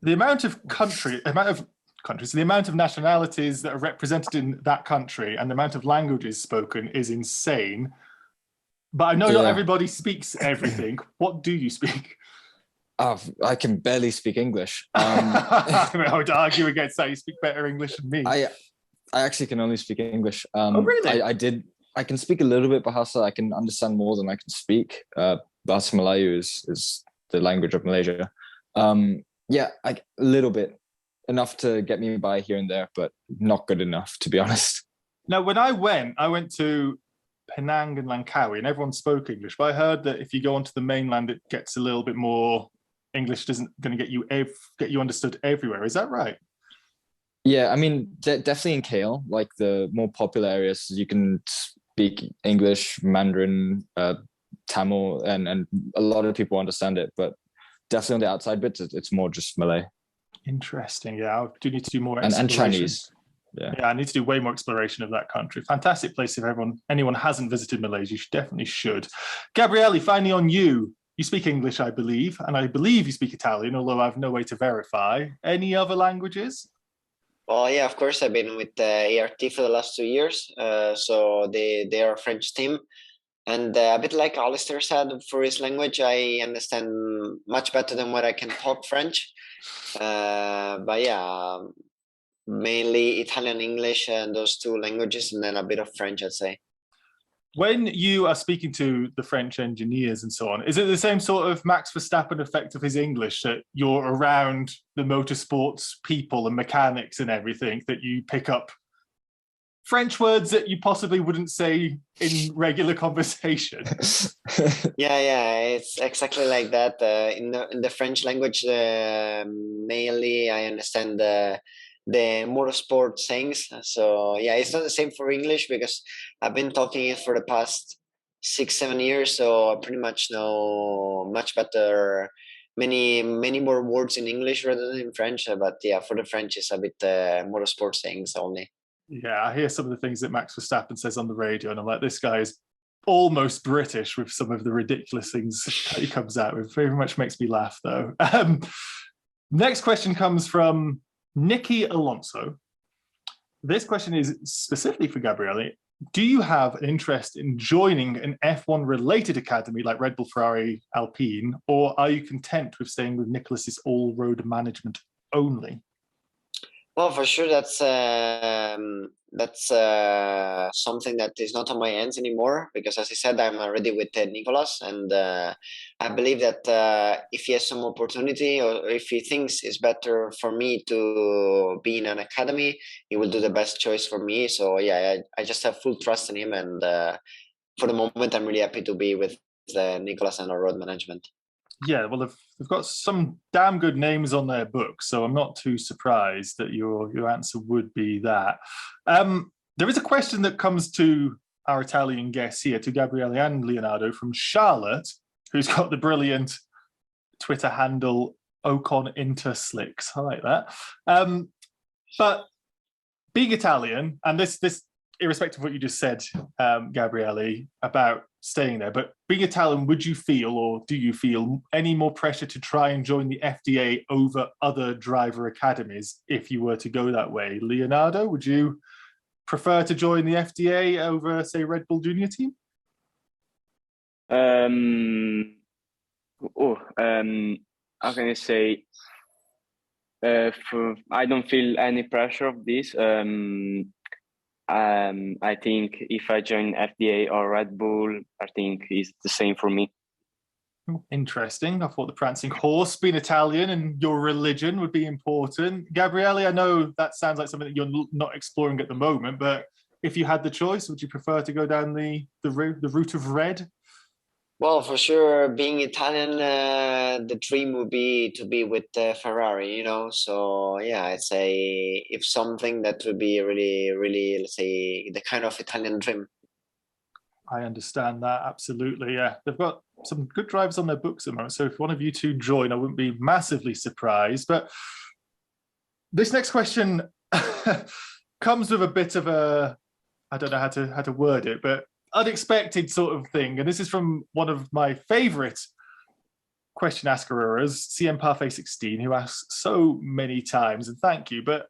the amount of the amount of nationalities that are represented in that country and the amount of languages spoken is insane. But I know not everybody speaks everything. What do you speak? I can barely speak English. I would argue against that. You speak better English than me. I actually can only speak English. Oh, really? I can speak a little bit Bahasa. I can understand more than I can speak. Bahasa Melayu is the language of Malaysia. Yeah, a little bit. Enough to get me by here and there, but not good enough, to be honest. Now, when I went to Penang and Langkawi, and everyone spoke English. But I heard that if you go onto the mainland, it gets a little bit more English. Isn't going to get you understood everywhere. Is that right? Yeah, I mean, definitely in KL, like the more popular areas, you can speak English, Mandarin, Tamil, and a lot of people understand it. But definitely on the outside bits, it's more just Malay. Interesting. Yeah, I do need to do more and Chinese. Yeah, I need to do way more exploration of that country. Fantastic place. If anyone hasn't visited Malaysia, you definitely should. Gabriele, finally on you. You speak English, I believe, and I believe you speak Italian, although I have no way to verify. Any other languages? Well, yeah, of course, I've been with ART for the last 2 years. So they are a French team. And a bit like Alister said, for his language, I understand much better than what I can talk French. But yeah, mainly Italian, English, and those two languages, and then a bit of French, I'd say. When you are speaking to the French engineers and so on, is it the same sort of Max Verstappen effect of his English, that you're around the motorsports people and mechanics and everything, that you pick up French words that you possibly wouldn't say in regular conversation? Yeah, it's exactly like that. In the French language, mainly I understand the motorsport things. So yeah, it's not the same for English, because I've been talking it for the past 6-7 years, so I pretty much know much better many more words in English rather than in French. But yeah, for the French, it's a bit motorsport things only. Yeah, I hear some of the things that Max Verstappen says on the radio, and I'm like, this guy is almost British with some of the ridiculous things that he comes out with. Very much makes me laugh, though. Next question comes from Nikki Alonso. This question is specifically for Gabriele. Do you have an interest in joining an F1 related academy like Red Bull, Ferrari, Alpine, or are you content with staying with Nicholas's all-road management only? Well, for sure, that's something that is not on my hands anymore, because as I said, I'm already with Nicolas, and I believe that if he has some opportunity, or if he thinks it's better for me to be in an academy, he will do the best choice for me. So yeah, I just have full trust in him, and for the moment, I'm really happy to be with Nicolas and our road management. Yeah, well, they've got some damn good names on their book, so I'm not too surprised that your answer would be that. There is a question that comes to our Italian guests here, to Gabriele and Leonardo, from Charlotte, who's got the brilliant Twitter handle Ocon Interslicks. I like that. But being Italian, and this irrespective of what you just said, Gabriele, about staying there, but being Italian, would you feel, or do you feel any more pressure to try and join the FDA over other driver academies if you were to go that way? Leonardo, would you prefer to join the FDA over, say, Red Bull Junior team? How can I say? I don't feel any pressure of this. I think if I join FDA or Red Bull, I think it's the same for me. Interesting. I thought the prancing horse, being Italian and your religion would be important. Gabriele, I know that sounds like something that you're not exploring at the moment, but if you had the choice, would you prefer to go down the route of red? Well, for sure, being Italian, the dream would be to be with Ferrari, you know. So yeah, I'd say if something that would be really, really, let's say, the kind of Italian dream. I understand that, absolutely. Yeah, they've got some good drivers on their books at the moment. So if one of you two join, I wouldn't be massively surprised. But this next question comes with a bit of a, I don't know how to word it, but unexpected sort of thing. And this is from one of my favorite question askerers, CM Parfait 16, who asks so many times, and thank you, but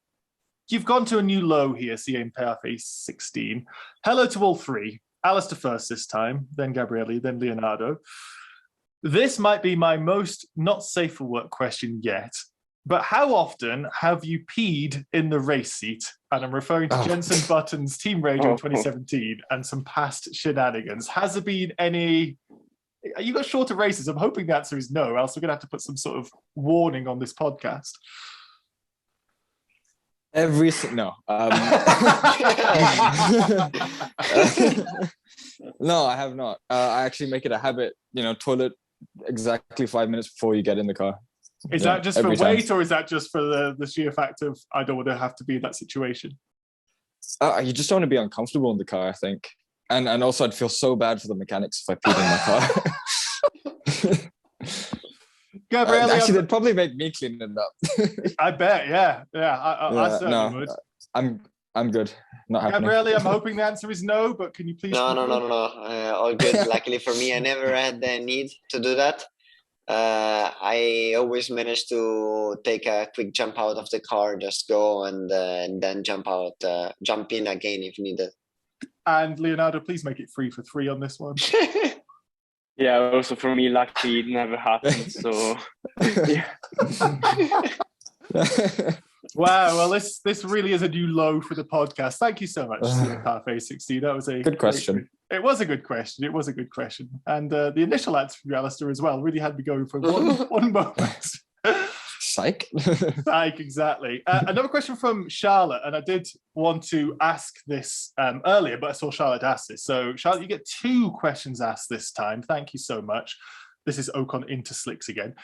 you've gone to a new low here, CM Parfait 16. Hello to all three. Alister first this time, then Gabriele, then Leonardo. This might be my most not safe for work question yet, but how often have you peed in the race seat? And I'm referring to Jenson Button's Team Radio 2017 and some past shenanigans. Has there been any... You got shorter races. I'm hoping the answer is no, else we're going to have to put some sort of warning on this podcast. No. No, I have not. I actually make it a habit, toilet exactly 5 minutes before you get in the car. Is that just for weight, or is that just for the sheer fact of I don't want to have to be in that situation? You just don't want to be uncomfortable in the car, I think. And also I'd feel so bad for the mechanics if I peed in my car. Gabriele, actually, they'd probably make me clean it up. I bet, yeah. I certainly would. I'm good. Not happening. Gabriele, I'm hoping the answer is no, but can you please... No. All good. Luckily for me, I never had the need to do that. I always managed to take a quick jump out of the car, just go and then jump in again if needed. And Leonardo, please make it 3 for 3 on this one. Yeah, also for me, luckily it never happened. So, yeah. Wow, well, this really is a new low for the podcast. Thank you so much, Parfait 16. That was a good question. It was a good question. And the initial answer from Alister as well really had me going for one moment. Psych. Psych, exactly. Another question from Charlotte, and I did want to ask this earlier, but I saw Charlotte ask this. So, Charlotte, you get 2 questions asked this time. Thank you so much. This is Ocon Interslicks again.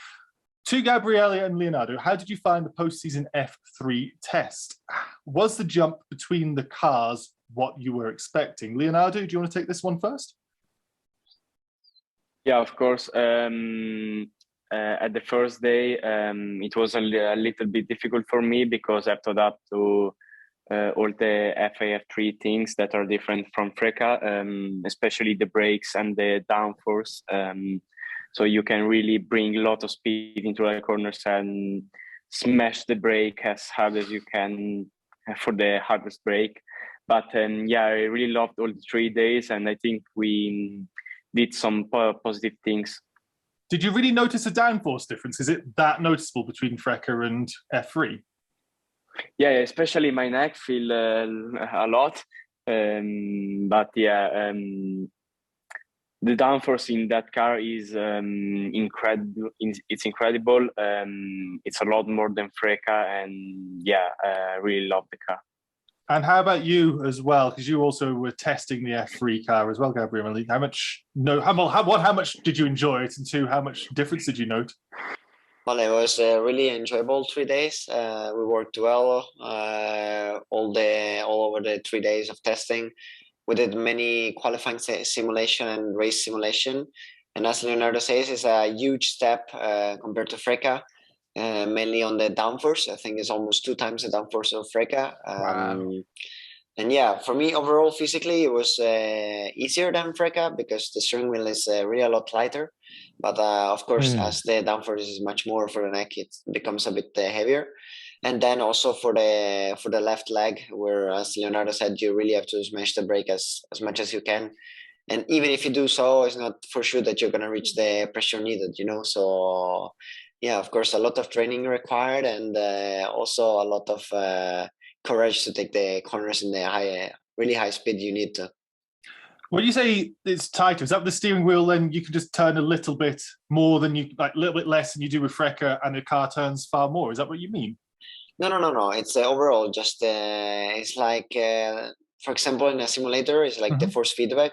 To Gabriele and Leonardo, how did you find the postseason F3 test? Was the jump between the cars what you were expecting? Leonardo, do you want to take this one first? Yeah, of course. At the first day, it was a little bit difficult for me because I have to adapt to all the FIF3 things that are different from FRECA, especially the brakes and the downforce. So you can really bring a lot of speed into the corners and smash the brake as hard as you can for the hardest brake. But yeah, I really loved all the 3 days, and I think we did some positive things. Did you really notice a downforce difference? Is it that noticeable between FRECA and F3? Yeah, especially my neck feel a lot. But yeah, the downforce in that car is incredible. It's incredible. It's a lot more than FRECA, and yeah, I really love the car. And how about you as well? Because you also were testing the F3 car as well, Gabriele Mini. How much did you enjoy it, and two, how much difference did you note? Well, it was really enjoyable 3 days. We worked well all over the 3 days of testing. We did many qualifying simulation and race simulation. And as Leonardo says, it's a huge step compared to FRECA, mainly on the downforce. I think it's almost 2 times the downforce of FRECA. Wow. And yeah, for me, overall, physically, it was easier than FRECA because the steering wheel is really a lot lighter. But of course, as the downforce is much more for the neck, it becomes a bit heavier. And then also for the left leg, where, as Leonardo said, you really have to smash the brake as much as you can. And even if you do so, it's not for sure that you're going to reach the pressure needed, you know. So yeah, of course, a lot of training required, and also a lot of courage to take the corners in the really high speed you need to. When you say it's tighter, is that the steering wheel? Then you can just turn a little bit more than you, like a little bit less than you do with FRECA, and the car turns far more. Is that what you mean? No. It's overall just it's like for example, in a simulator, it's like the force feedback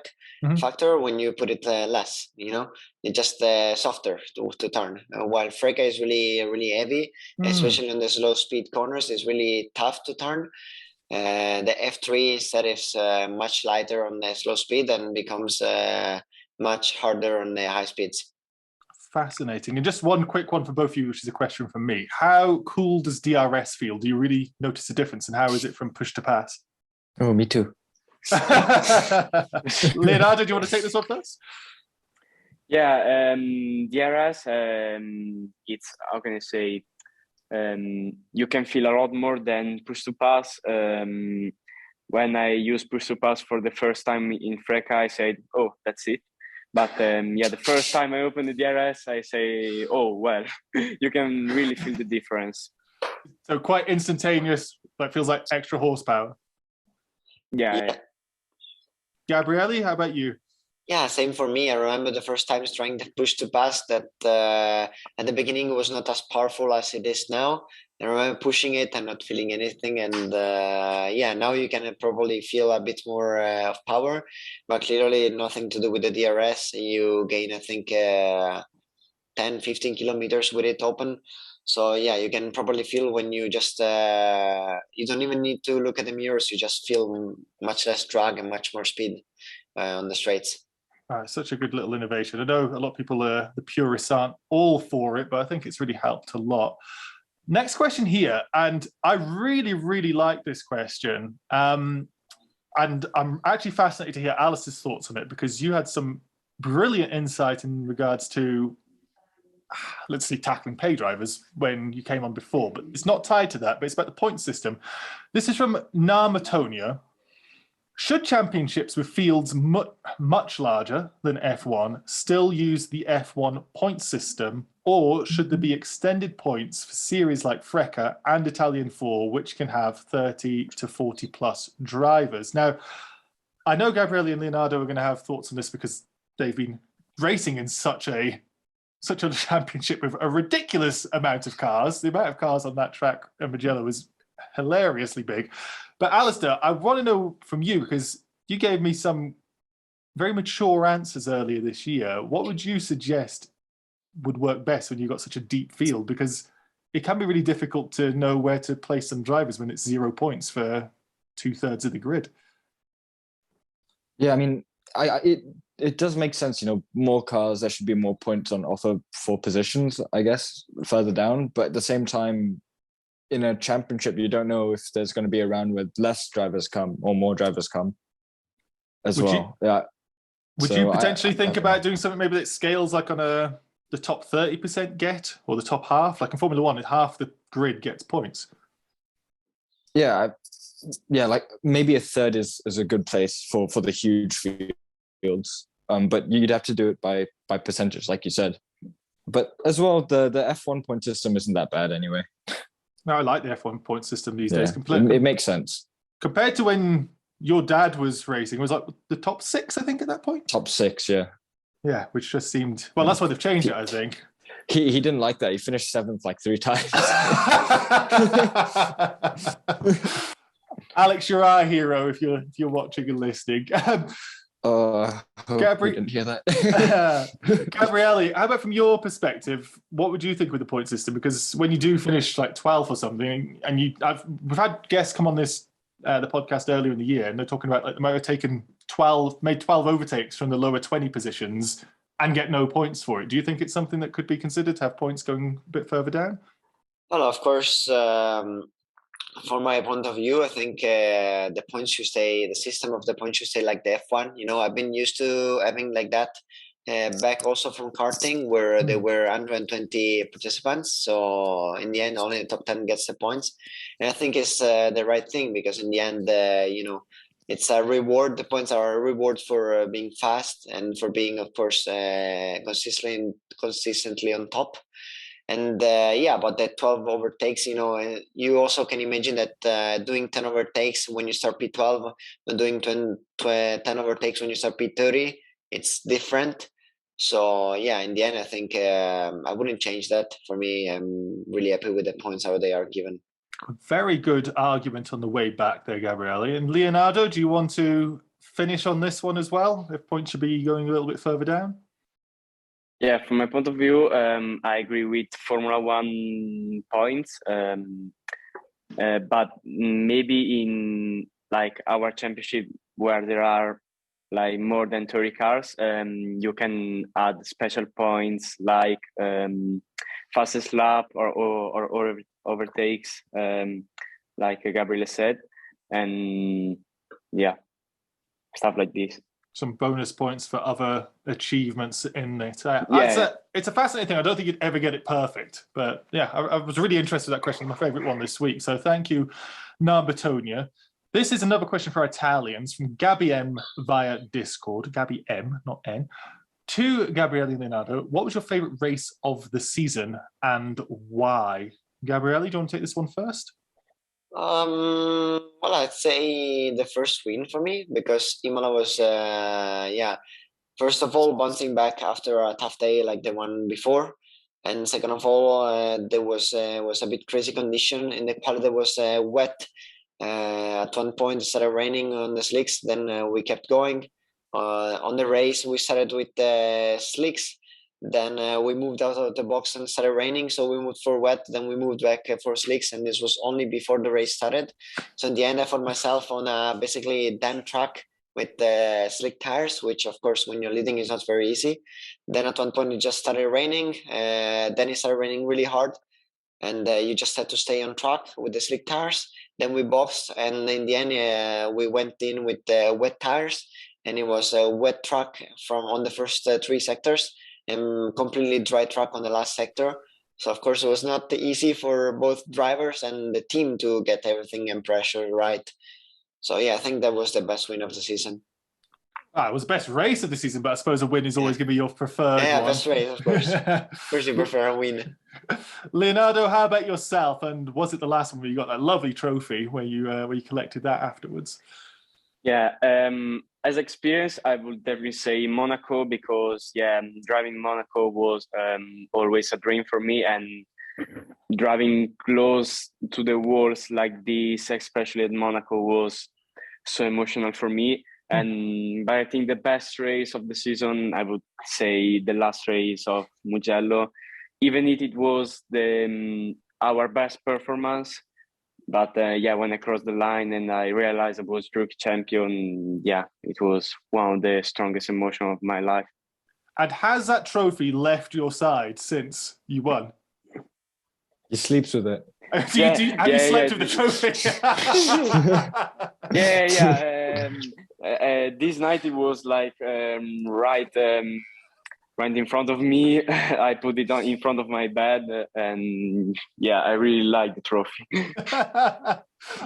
factor when you put it less. You know, it's just softer to turn. While FRECA is really heavy, especially on the slow speed corners, it's really tough to turn. The F3 instead is much lighter on the slow speed and becomes much harder on the high speeds. Fascinating. And just one quick one for both of you, which is a question from me. How cool does DRS feel? Do you really notice a difference? And how is it from push to pass? Oh, me too. Leonardo, do you want to take this one first? Yeah, DRS, it's, how can I say, you can feel a lot more than push to pass. When I used push to pass for the first time in FRECA, I said, oh, that's it. But yeah, the first time I opened the DRS, I say, oh, well, you can really feel the difference. So quite instantaneous, but feels like extra horsepower. Yeah. Gabriele, how about you? Yeah, same for me. I remember the first time trying to push to pass that at the beginning it was not as powerful as it is now. I remember pushing it and not feeling anything. And yeah, now you can probably feel a bit more of power, but clearly nothing to do with the DRS. You gain, I think, 10, 15 kilometers with it open. So yeah, you can probably feel when you just, you don't even need to look at the mirrors. You just feel much less drag and much more speed on the straights. Such a good little innovation. I know a lot of people, the purists, aren't all for it, but I think it's really helped a lot. Next question here, and I really like this question. And I'm actually fascinated to hear Alister's thoughts on it, because you had some brilliant insight in regards to, let's see, tackling pay drivers when you came on before, but it's not tied to that, but it's about the point system. This is from Narmatonia. Should championships with fields much larger than F1 still use the F1 point system, or should there be extended points for series like FRECA and Italian 4, which can have 30 to 40 plus drivers? Now, I know Gabriele and Leonardo are going to have thoughts on this because they've been racing in such a championship with a ridiculous amount of cars. The amount of cars on that track in Mugello was hilariously big. But Alister, I want to know from you, because you gave me some very mature answers earlier this year. What would you suggest would work best when you've got such a deep field? Because it can be really difficult to know where to place some drivers when it's 0 points for 2/3 of the grid. Yeah, I mean, it does make sense, more cars, there should be more points on offer for positions, I guess, further down. But at the same time, in a championship, you don't know if there's going to be a round where less drivers come or more drivers come as well. Would you potentially think about doing something maybe that scales like on the top 30% get, or the top half? Like in Formula One, half the grid gets points. Yeah, like maybe a third is a good place for the huge fields. But you'd have to do it by percentage, like you said. But as well, the F1 point system isn't that bad anyway. No, I like the F1 point system these days. Completely, it makes sense compared to when your dad was racing. It was like the top 6, I think, at that point. Top 6, yeah. Yeah, which just seemed, well, that's why they've changed it, I think. He didn't like that. He finished 7th like 3 times. Alex, you're our hero if you're watching and listening. Gabriele, didn't hear that. Gabriele, how about from your perspective? What would you think with the point system? Because when you do finish like 12th or something, and we've had guests come on this the podcast earlier in the year, and they're talking about like they might have made 12 overtakes from the lower 20 positions and get no points for it. Do you think it's something that could be considered to have points going a bit further down? Well, of course, from my point of view, I think the points should stay, the system of the points should stay like the F1. I've been used to having like that back also from karting, where there were 120 participants. So in the end, only the top 10 gets the points. And I think it's the right thing, because in the end, it's a reward. The points are a reward for being fast and for being, of course, consistently on top. And but the 12 overtakes, you also can imagine that doing 10 overtakes when you start P12, and doing 10 overtakes when you start P30, it's different. So in the end, I think I wouldn't change that. For me, I'm really happy with the points how they are given. Very good argument on the way back there, Gabriele. And Leonardo, do you want to finish on this one as well? If points should be going a little bit further down? Yeah, from my point of view, I agree with Formula One points, but maybe in like our championship where there are like more than 30 cars, you can add special points like fastest lap or overtakes, like Gabriele said, and stuff like this. Some bonus points for other achievements in it. It's a fascinating thing. I don't think you'd ever get it perfect, but I was really interested in that question. My favorite one this week. So thank you, Narbatonia. This is another question for Italians from Gabby M via Discord. Gabby M, not N. To Gabriele and Leonardo, what was your favorite race of the season and why? Gabriele, do you want to take this one first? Well, I'd say the first win for me, because Imola was, first of all, bouncing back after a tough day like the one before, and second of all, there was a bit crazy condition in the quali. There was wet. At one point, it started raining on the slicks. Then we kept going. On the race, we started with the slicks. Then we moved out of the box and started raining, so we moved for wet. Then we moved back for slicks, and this was only before the race started. So in the end, I found myself on a basically damp track with slick tires, which of course, when you're leading, is not very easy. Then at one point, it just started raining. Then it started raining really hard, and you just had to stay on track with the slick tires. Then we boxed, and in the end, we went in with wet tires, and it was a wet track on the first 3 sectors. And completely dry track on the last sector. So of course it was not easy for both drivers and the team to get everything and pressure right. So I think that was the best win of the season. It was the best race of the season, but I suppose a win is always going to be your preferred one. Best race, of course. Of course you prefer a win. Leonardo, how about yourself? And was it the last one where you got that lovely trophy where you collected that afterwards? As experience, I would definitely say Monaco, because driving Monaco was always a dream for me, and driving close to the walls like this, especially at Monaco, was so emotional for me. But I think the best race of the season, I would say the last race of Mugello, even if it was our best performance. But yeah, when I crossed the line and I realized I was rookie champion, yeah, it was one of the strongest emotions of my life. And has that trophy left your side since you won? He sleeps with it. Have you slept with the trophy? This night it was like right in front of me. I put it in front of my bed, and yeah, I really like the trophy.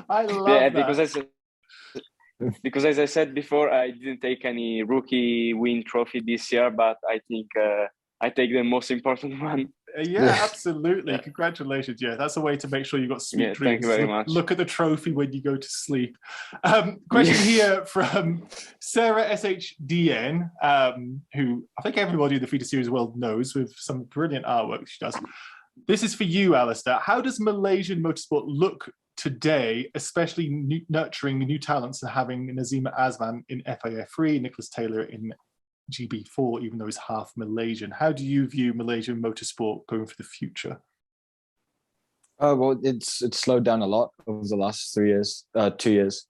I love that. Because as I said before, I didn't take any rookie win trophy this year, but I think I take the most important one. Yeah, absolutely. Yeah. Congratulations. Yeah, that's a way to make sure you've got sweet dreams. Thank you very much. Look at the trophy when you go to sleep. Question here from Sarah SHDN, who I think everybody in the FIA Series world knows, with some brilliant artwork she does. This is for you, Alister. How does Malaysian motorsport look today, especially nurturing new talents and having Nazima Azman in FIA 3, Nicholas Taylor in GB4, even though he's half Malaysian? How do you view Malaysian motorsport going for the future? Well, it's slowed down a lot over the last 2 years,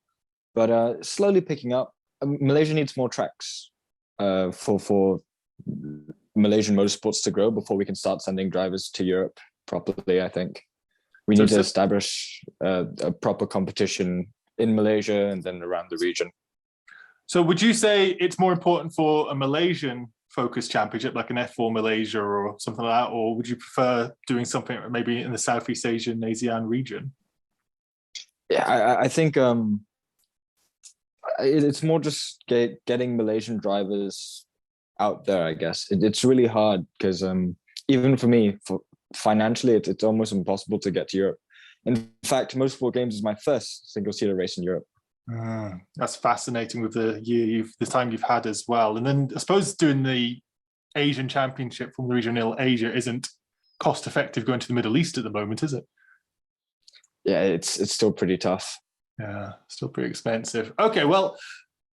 but slowly picking up. Malaysia needs more tracks for Malaysian motorsports to grow before we can start sending drivers to Europe properly. I think we need to establish a proper competition in Malaysia and then around the region. So would you say it's more important for a Malaysian focused championship like an F4 Malaysia or something like that, or would you prefer doing something maybe in the Southeast Asian, ASEAN region? Yeah, I think it's more just getting Malaysian drivers out there, I guess. It's really hard because even for me, financially, it's almost impossible to get to Europe. In fact, Motorsport Games is my first single-seater race in Europe. That's fascinating with the time you've had as well. And then I suppose doing the Asian Championship from the regional Asia isn't cost effective going to the Middle East at the moment, is it? Yeah, it's still pretty tough. Yeah, still pretty expensive. Okay, well,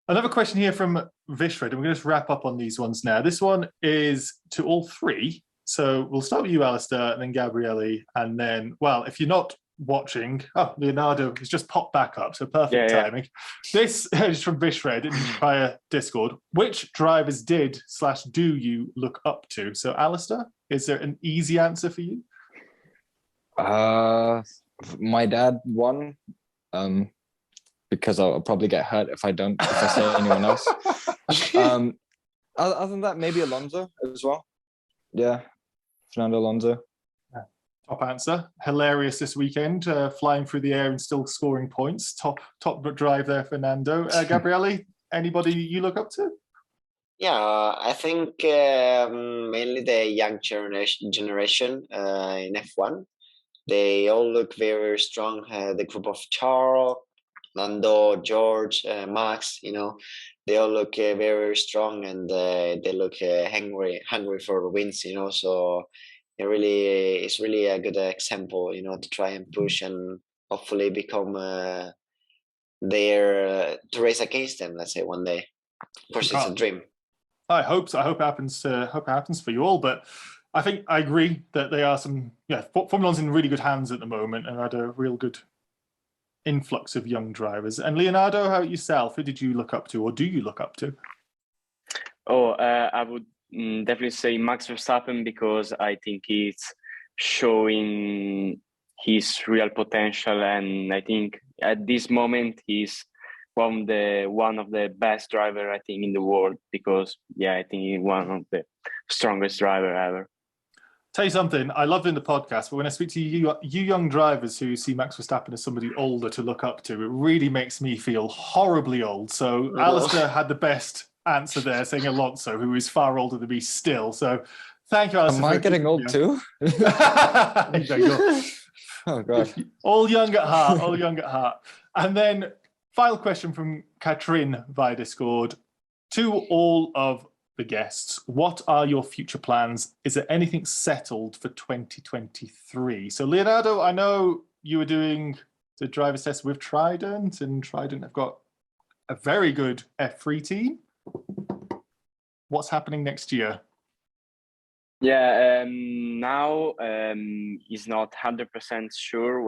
another question here from Vishred, and we're going to just wrap up on these ones now. This one is to all three. So we'll start with you, Alister, and then Gabriele, and then, well, if you're not watching, Leonardo has just popped back up, so perfect timing. This is from Vishred via Discord. Which drivers do you look up to? So Alister, is there an easy answer for you? My dad won, because I'll probably get hurt if I say anyone else. Other than that, maybe Alonso as well. Yeah, Fernando Alonso. Top answer. Hilarious this weekend, flying through the air and still scoring points. Top drive there, Fernando. Gabriele, anybody you look up to? Yeah, I think mainly the young generation in F1. They all look very, very strong. The group of Charles, Lando, George, Max, they all look very, very strong, and they look hungry for wins, so it's really a good example, to try and push and hopefully become there to race against them, let's say, one day. Of course, it's a dream. I hope so. I hope it happens. Hope it happens for you all. But I think I agree that they are Formula One's in really good hands at the moment, and had a real good influx of young drivers. And Leonardo, how about yourself? Who did you look up to, or do you look up to? I would definitely say Max Verstappen, because I think he's showing his real potential, and I think at this moment he's one of the best driver, I think, in the world, because I think he's one of the strongest driver ever. Tell you something, I love doing the podcast, but when I speak to you young drivers who see Max Verstappen as somebody older to look up to, it really makes me feel horribly old. So Alister had the best answer there, saying Alonso, who is far older than me still. So thank you, Alister. Am I getting old too? Oh God! All young at heart. All young at heart. And then final question from Katrin via Discord to all of the guests. What are your future plans? Is there anything settled for 2023? So Leonardo, I know you were doing the driver's test with Trident, and Trident have got a very good F3 team. What's happening next year? Yeah, now is not 100% sure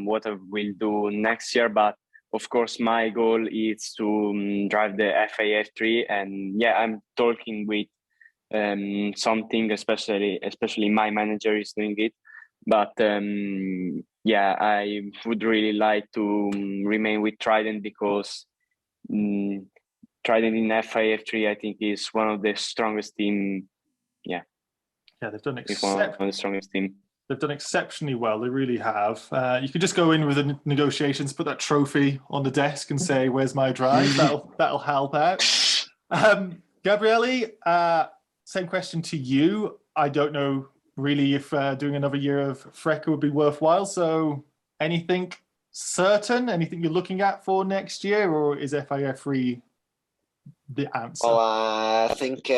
what I will do next year, but of course my goal is to drive the FIA F3, and yeah, I'm talking with something, especially my manager is doing it, but yeah, I would really like to remain with Trident because Trident in FIA F3 I think is one of the strongest team. Yeah, they've done It's one of the strongest team. They've done exceptionally well. They really have. You could just go in with the negotiations, put that trophy on the desk, and say, "Where's my drive?" That'll help out. Gabriele, same question to you. I don't know really if doing another year of FRECA would be worthwhile. So, anything certain? Anything you're looking at for next year, or is FIA free the answer? Well, I think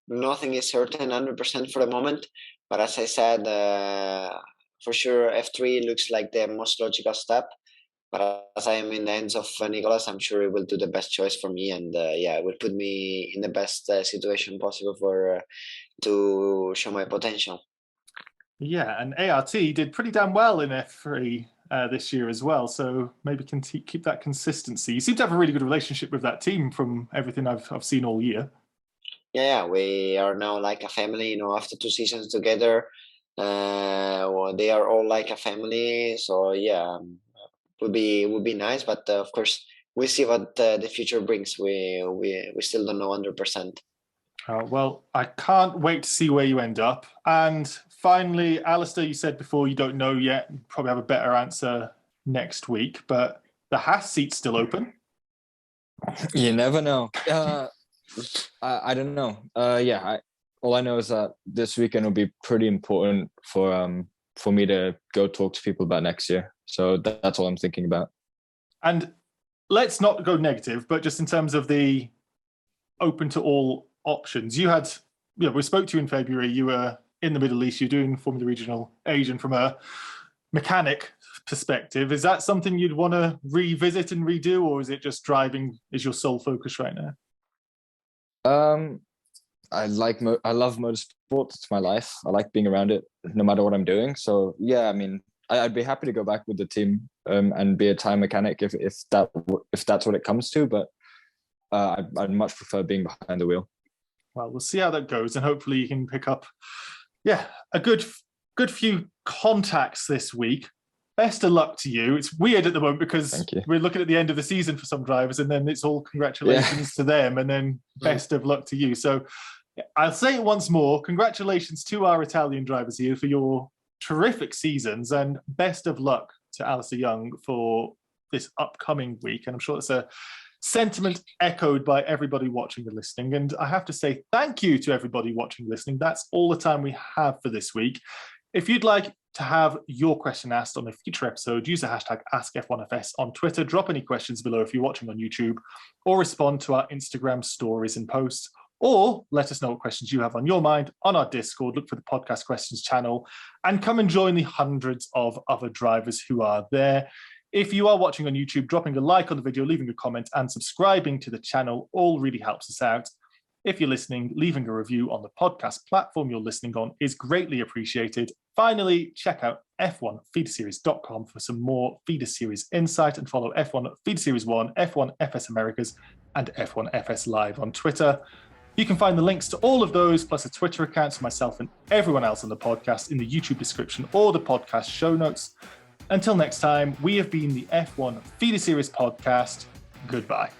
nothing is certain 100% for the moment. But as I said, for sure, F3 looks like the most logical step. But as I am in the hands of Nicolas, I'm sure he will do the best choice for me, and yeah, it will put me in the best situation possible to show my potential. Yeah, and ART did pretty damn well in F3 this year as well, so maybe can keep that consistency. You seem to have a really good relationship with that team from everything I've seen all year. Yeah, we are now like a family. You know, after 2 seasons together, well, they are all like a family. So yeah, would be nice. But of course, we see what the future brings. We still don't know 100%. Well, I can't wait to see where you end up. And finally, Alister, you said before you don't know yet. You probably have a better answer next week. But the Haas seat's still open. You never know. I don't know. Yeah, all I know is that this weekend will be pretty important for me to go talk to people about next year. So that's all I'm thinking about. And let's not go negative, but just in terms of the open to all options, we spoke to you in February. You were in the Middle East. You're doing Formula Regional Asian from a mechanic perspective. Is that something you'd want to revisit and redo, or is it just driving is your sole focus right now? I love motorsport. It's my life. I like being around it no matter what I'm doing. So yeah, I mean, I'd be happy to go back with the team and be a time mechanic if that's what it comes to. But I'd much prefer being behind the wheel. Well, we'll see how that goes, and hopefully you can pick up, a good few contacts this week. Best of luck to you. It's weird at the moment because we're looking at the end of the season for some drivers, and then it's all congratulations to them, and then best of luck to you. So I'll say it once more. Congratulations to our Italian drivers here for your terrific seasons, and best of luck to Alister Yoong for this upcoming week. And I'm sure it's a sentiment echoed by everybody watching and listening. And I have to say thank you to everybody watching and listening. That's all the time we have for this week. If you'd like to have your question asked on a future episode, use the hashtag AskF1FS on Twitter. Drop any questions below if you're watching on YouTube, or respond to our Instagram stories and posts, or let us know what questions you have on your mind on our Discord. Look for the Podcast Questions channel and come and join the hundreds of other drivers who are there. If you are watching on YouTube, dropping a like on the video, leaving a comment and subscribing to the channel all really helps us out. If you're listening, leaving a review on the podcast platform you're listening on is greatly appreciated. Finally, check out f1feederseries.com for some more feeder series insight, and follow F1 Feeder Series 1, F1 FS Americas, and F1 FS Live on Twitter. You can find the links to all of those, plus the Twitter accounts for myself and everyone else on the podcast, in the YouTube description or the podcast show notes. Until next time, we have been the F1 Feeder Series podcast. Goodbye.